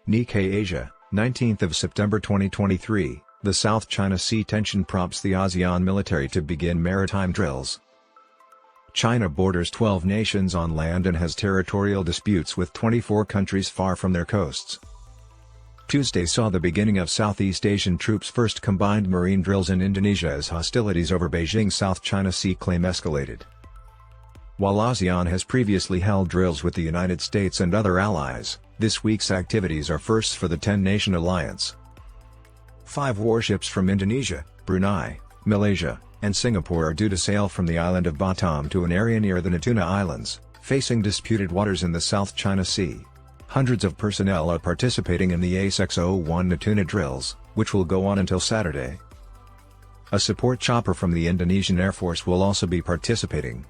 Nikkei Asia, 19th of September 2023, the South China Sea tension prompts the ASEAN military to begin maritime drills. China borders 12 nations on land and has territorial disputes with 24 countries far from their coasts. Tuesday saw the beginning of Southeast Asian troops' first combined marine drills in Indonesia as hostilities over Beijing's South China Sea claim escalated. While ASEAN has previously held drills with the United States and other allies, this week's activities are firsts for the 10-nation alliance. 5 warships from Indonesia, Brunei, Malaysia, and Singapore are due to sail from the island of Batam to an area near the Natuna Islands, facing disputed waters in the South China Sea. Hundreds of personnel are participating in the ASEX 01 Natuna drills, which will go on until Saturday. A support chopper from the Indonesian Air Force will also be participating.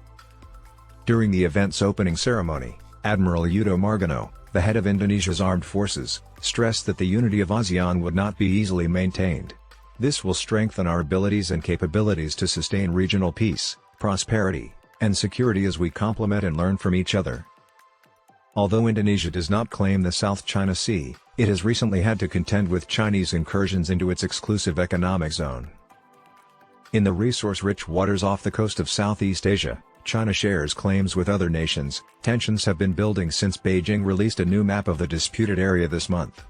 During the event's opening ceremony, Admiral Yudo Margono, the head of Indonesia's armed forces, stressed that the unity of ASEAN would not be easily maintained. This will strengthen our abilities and capabilities to sustain regional peace, prosperity, and security as we complement and learn from each other. Although Indonesia does not claim the South China Sea, it has recently had to contend with Chinese incursions into its exclusive economic zone. In the resource-rich waters off the coast of Southeast Asia, China shares claims with other nations. Tensions have been building since Beijing released a new map of the disputed area this month.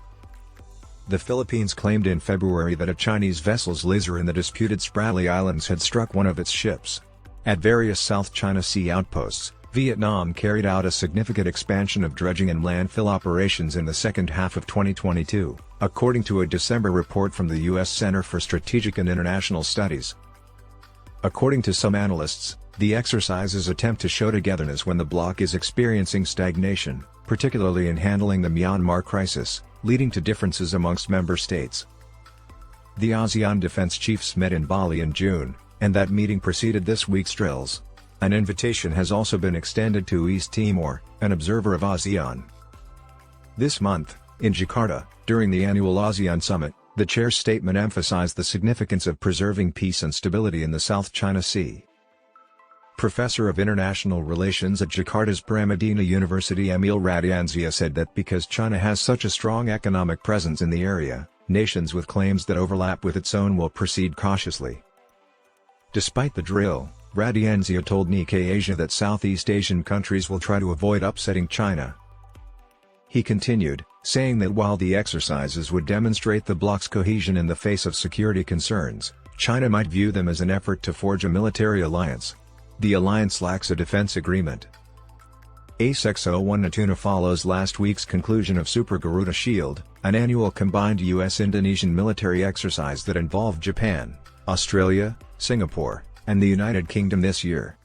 The Philippines claimed in February that a Chinese vessel's laser in the disputed Spratly Islands had struck one of its ships. At various South China Sea outposts, Vietnam carried out a significant expansion of dredging and landfill operations in the second half of 2022, according to a December report from the U.S. Center for Strategic and International Studies. According to some analysts, the exercises attempt to show togetherness when the bloc is experiencing stagnation, particularly in handling the Myanmar crisis, leading to differences amongst member states. The ASEAN defense chiefs met in Bali in June, and that meeting preceded this week's drills. An invitation has also been extended to East Timor, an observer of ASEAN. This month, in Jakarta, during the annual ASEAN summit, the chair's statement emphasized the significance of preserving peace and stability in the South China Sea. Professor of International Relations at Jakarta's Pramadina University Emil Radianzia said that because China has such a strong economic presence in the area, nations with claims that overlap with its own will proceed cautiously. Despite the drill, Radianzia told Nikkei Asia that Southeast Asian countries will try to avoid upsetting China. He continued, saying that while the exercises would demonstrate the bloc's cohesion in the face of security concerns, China might view them as an effort to forge a military alliance. The alliance lacks a defense agreement. ASEX 01 Natuna follows last week's conclusion of Super Garuda Shield, an annual combined U.S.-Indonesian military exercise that involved Japan, Australia, Singapore, and the United Kingdom this year.